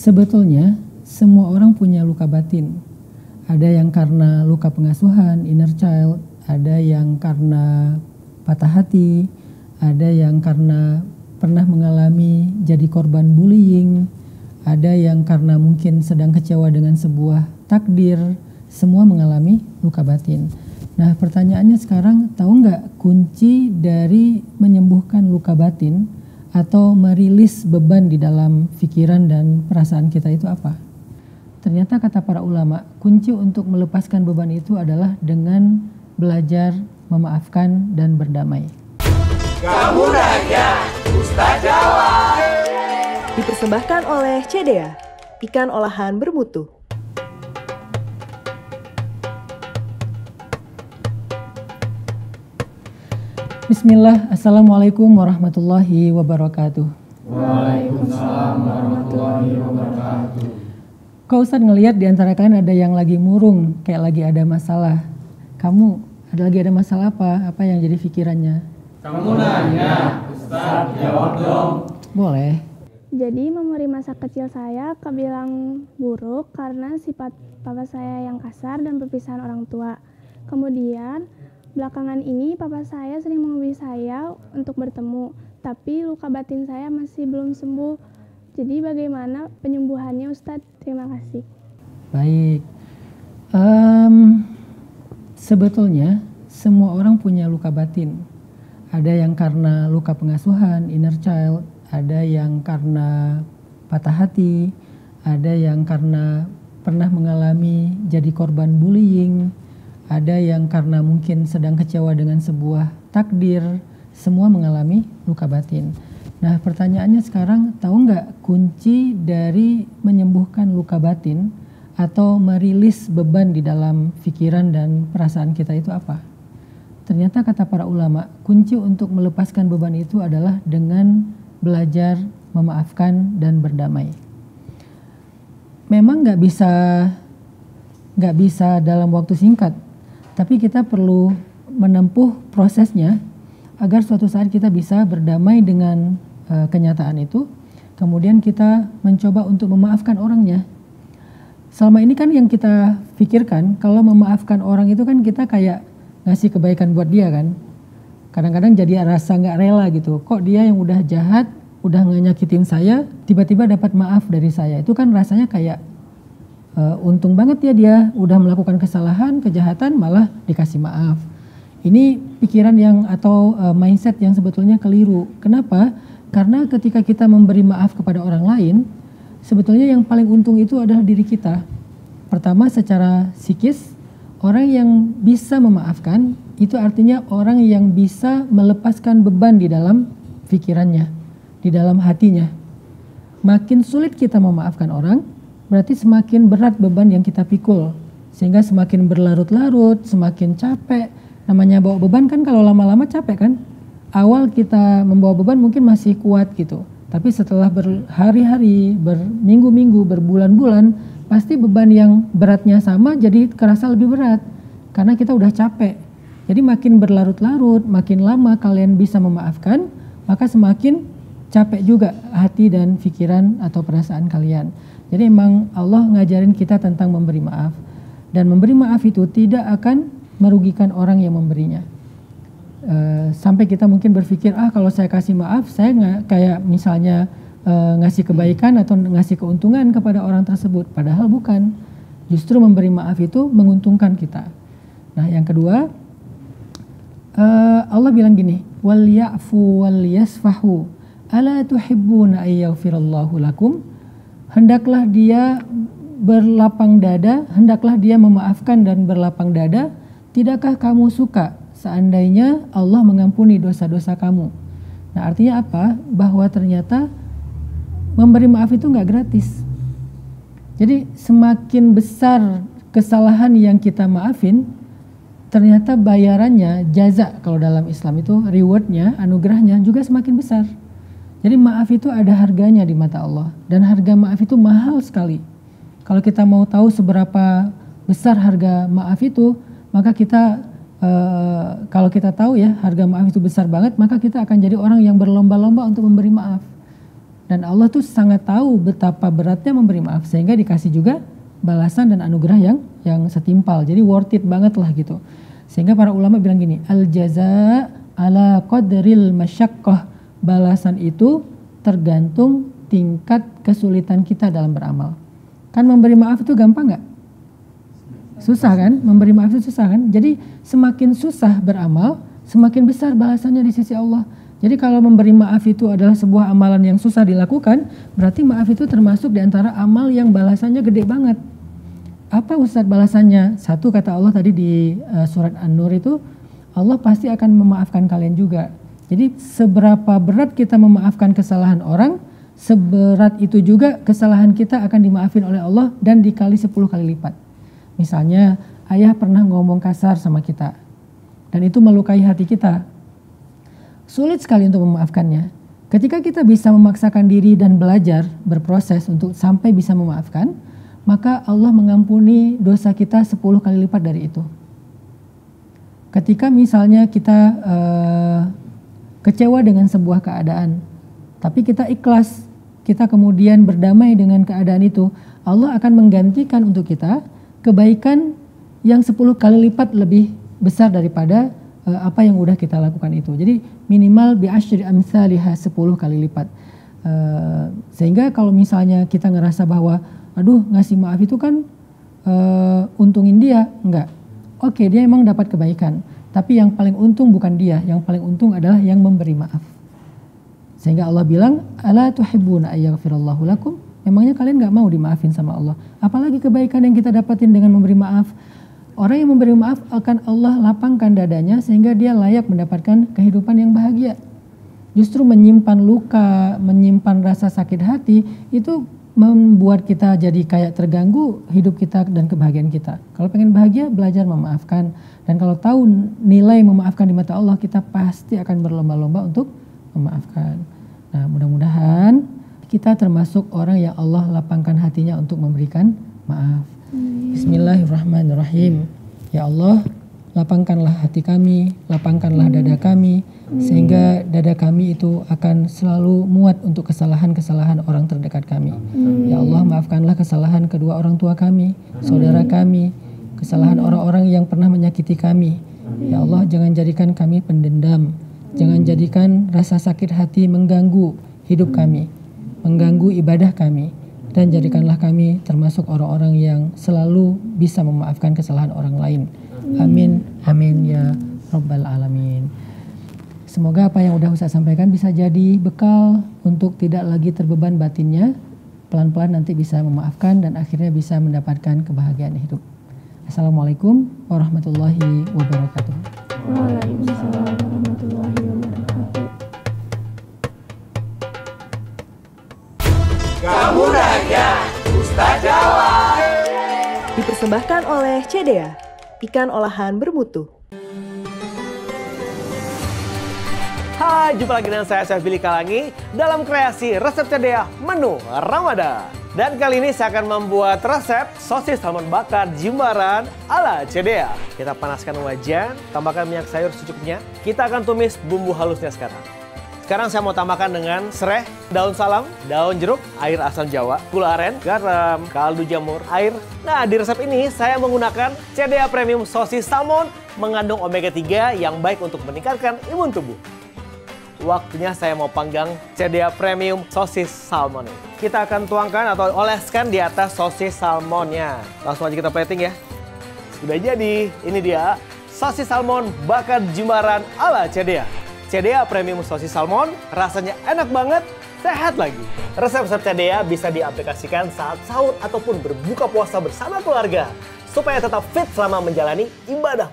Sebetulnya semua orang punya luka batin. Ada yang karena luka pengasuhan, inner child, ada yang karena patah hati, ada yang karena pernah mengalami jadi korban bullying, ada yang karena mungkin sedang kecewa dengan sebuah takdir. Semua mengalami luka batin. Nah, pertanyaannya sekarang, tahu nggak kunci dari menyembuhkan luka batin atau merilis beban di dalam pikiran dan perasaan kita itu apa? Ternyata kata para ulama, kunci untuk melepaskan beban itu adalah dengan belajar memaafkan dan berdamai. Kamu nanya, Ustaz jawab. Dipersembahkan oleh CDA, ikan olahan bermutu. Bismillah, Assalamualaikum warahmatullahi wabarakatuh. Waalaikumsalam warahmatullahi wabarakatuh. Kok Ustadz ngelihat di antara kalian ada yang lagi murung, kayak lagi ada masalah. Kamu lagi ada masalah apa? Apa yang jadi pikirannya? Kamu nanya, Ustaz jawab dong. Boleh. Jadi memori masa kecil saya kebilang buruk karena sifat papa saya yang kasar dan perpisahan orang tua. Kemudian belakangan ini papa saya sering menghubungi saya untuk bertemu, tapi luka batin saya masih belum sembuh. Jadi bagaimana penyembuhannya Ustadz? Terima kasih. Baik. Sebetulnya semua orang punya luka batin. Ada yang karena luka pengasuhan, inner child, ada yang karena patah hati, ada yang karena pernah mengalami jadi korban bullying, ada yang karena mungkin sedang kecewa dengan sebuah takdir. Semua mengalami luka batin. Nah, pertanyaannya sekarang, tahu nggak kunci dari menyembuhkan luka batin atau merilis beban di dalam pikiran dan perasaan kita itu apa? Ternyata kata para ulama, kunci untuk melepaskan beban itu adalah dengan belajar memaafkan dan berdamai. Memang nggak bisa dalam waktu singkat, tapi kita perlu menempuh prosesnya agar suatu saat kita bisa berdamai dengan kenyataan itu. Kemudian kita mencoba untuk memaafkan orangnya. Selama ini kan yang kita pikirkan, kalau memaafkan orang itu kan kita kayak ngasih kebaikan buat dia kan. Kadang-kadang jadi rasa nggak rela gitu. Kok dia yang udah jahat, udah nyakitin saya, tiba-tiba dapat maaf dari saya. Itu kan rasanya kayak untung banget ya dia udah melakukan kesalahan, kejahatan, malah dikasih maaf. Ini pikiran yang atau mindset yang sebetulnya keliru. Kenapa? Karena ketika kita memberi maaf kepada orang lain, sebetulnya yang paling untung itu adalah diri kita. Pertama, secara psikis, orang yang bisa memaafkan itu artinya orang yang bisa melepaskan beban di dalam pikirannya, di dalam hatinya. Makin sulit kita memaafkan orang, berarti semakin berat beban yang kita pikul. Sehingga semakin berlarut-larut, semakin capek. Namanya bawa beban kan kalau lama-lama capek kan. Awal kita membawa beban mungkin masih kuat gitu. Tapi setelah berhari-hari, berminggu-minggu, berbulan-bulan, pasti beban yang beratnya sama jadi kerasa lebih berat. Karena kita udah capek. Jadi makin berlarut-larut, makin lama kalian bisa memaafkan, maka semakin capek juga hati dan pikiran atau perasaan kalian. Jadi emang Allah ngajarin kita tentang memberi maaf. Dan memberi maaf itu tidak akan merugikan orang yang memberinya. Sampai kita mungkin berpikir, kalau saya kasih maaf, saya nggak kayak misalnya ngasih kebaikan atau ngasih keuntungan kepada orang tersebut. Padahal bukan. Justru memberi maaf itu menguntungkan kita. Nah, yang kedua, Allah bilang gini, wal ya'fu wal yasfahu ala tuhibbuna ayyaghfirallahu lakum. Hendaklah dia berlapang dada, hendaklah dia memaafkan dan berlapang dada. Tidakkah kamu suka seandainya Allah mengampuni dosa-dosa kamu? Nah, artinya apa? Bahwa ternyata memberi maaf itu nggak gratis. Jadi semakin besar kesalahan yang kita maafin, ternyata bayarannya, jaza kalau dalam Islam itu rewardnya, anugerahnya juga semakin besar. Jadi maaf itu ada harganya di mata Allah. Dan harga maaf itu mahal sekali. Kalau kita mau tahu seberapa besar harga maaf itu, maka kita kalau kita tahu ya harga maaf itu besar banget, maka kita akan jadi orang yang berlomba-lomba untuk memberi maaf. Dan Allah tuh sangat tahu betapa beratnya memberi maaf, sehingga dikasih juga balasan dan anugerah yang setimpal. Jadi worth it banget lah gitu. Sehingga para ulama bilang gini, al jaza ala qadril masyaqqah. Balasan itu tergantung tingkat kesulitan kita dalam beramal. Kan memberi maaf itu gampang nggak? Susah kan? Memberi maaf itu susah kan? Jadi semakin susah beramal, semakin besar balasannya di sisi Allah. Jadi kalau memberi maaf itu adalah sebuah amalan yang susah dilakukan, berarti maaf itu termasuk di antara amal yang balasannya gede banget. Apa Ustadz balasannya? Satu, kata Allah tadi di surat An-Nur itu, Allah pasti akan memaafkan kalian juga. Jadi seberapa berat kita memaafkan kesalahan orang, seberat itu juga kesalahan kita akan dimaafin oleh Allah dan dikali 10 kali lipat. Misalnya ayah pernah ngomong kasar sama kita dan itu melukai hati kita. Sulit sekali untuk memaafkannya. Ketika kita bisa memaksakan diri dan belajar, berproses untuk sampai bisa memaafkan, maka Allah mengampuni dosa kita 10 kali lipat dari itu. Ketika misalnya kita kecewa dengan sebuah keadaan, tapi kita ikhlas, kita kemudian berdamai dengan keadaan itu, Allah akan menggantikan untuk kita kebaikan yang 10 kali lipat lebih besar daripada apa yang udah kita lakukan itu. Jadi minimal bi asyri amsalihha 10 kali lipat. Sehingga kalau misalnya kita ngerasa bahwa aduh ngasih maaf itu kan untungin dia, enggak. Oke, dia emang dapat kebaikan, tapi yang paling untung bukan dia, yang paling untung adalah yang memberi maaf. Sehingga Allah bilang, ala tuhibbuna ayyaghfirallahu lakum? Memangnya kalian nggak mau dimaafin sama Allah? Apalagi kebaikan yang kita dapatin dengan memberi maaf. Orang yang memberi maaf akan Allah lapangkan dadanya sehingga dia layak mendapatkan kehidupan yang bahagia. Justru menyimpan luka, menyimpan rasa sakit hati itu membuat kita jadi kayak terganggu hidup kita dan kebahagiaan kita. Kalau pengen bahagia, belajar memaafkan. Dan kalau tahu nilai memaafkan di mata Allah, kita pasti akan berlomba-lomba untuk memaafkan. Nah, mudah-mudahan kita termasuk orang yang Allah lapangkan hatinya untuk memberikan maaf. Bismillahirrahmanirrahim. Ya Allah, lapangkanlah hati kami, lapangkanlah dada kami, sehingga dada kami itu akan selalu muat untuk kesalahan-kesalahan orang terdekat kami. Ya Allah, maafkanlah kesalahan kedua orang tua kami, saudara kami, kesalahan orang-orang yang pernah menyakiti kami. Ya Allah, jangan jadikan kami pendendam, jangan jadikan rasa sakit hati mengganggu hidup kami, mengganggu ibadah kami. Dan jadikanlah kami termasuk orang-orang yang selalu bisa memaafkan kesalahan orang lain. Amin, amin ya Rabbal Alamin. Semoga apa yang udah Ustaz sampaikan bisa jadi bekal untuk tidak lagi terbeban batinnya. Pelan-pelan nanti bisa memaafkan dan akhirnya bisa mendapatkan kebahagiaan hidup. Assalamualaikum warahmatullahi wabarakatuh. Waalaikumsalam warahmatullahi wabarakatuh. Kamu nanya, Ustaz jawab. Dipersembahkan oleh CDA, ikan olahan bermutu. Hai, jumpa lagi dengan saya Billy Kalangi dalam kreasi resep CDA menu Ramadan. Dan kali ini saya akan membuat resep sosis salmon bakar jimbaran ala CDA. Kita panaskan wajan, tambahkan minyak sayur secukupnya. Kita akan tumis bumbu halusnya sekarang. Sekarang saya mau tambahkan dengan serai, daun salam, daun jeruk, air asam jawa, gula aren, garam, kaldu jamur, air. Nah, di resep ini saya menggunakan CDA Premium Sosis Salmon mengandung omega 3 yang baik untuk meningkatkan imun tubuh. Waktunya saya mau panggang CDA Premium Sosis Salmon ini. Kita akan tuangkan atau oleskan di atas sosis salmonnya. Langsung aja kita plating ya. Sudah jadi, ini dia sosis salmon bakar jimbaran ala CDA. CDA Premium Sosis Salmon, rasanya enak banget, sehat lagi. Resep-resep CDA bisa diaplikasikan saat sahur ataupun berbuka puasa bersama keluarga, supaya tetap fit selama menjalani ibadah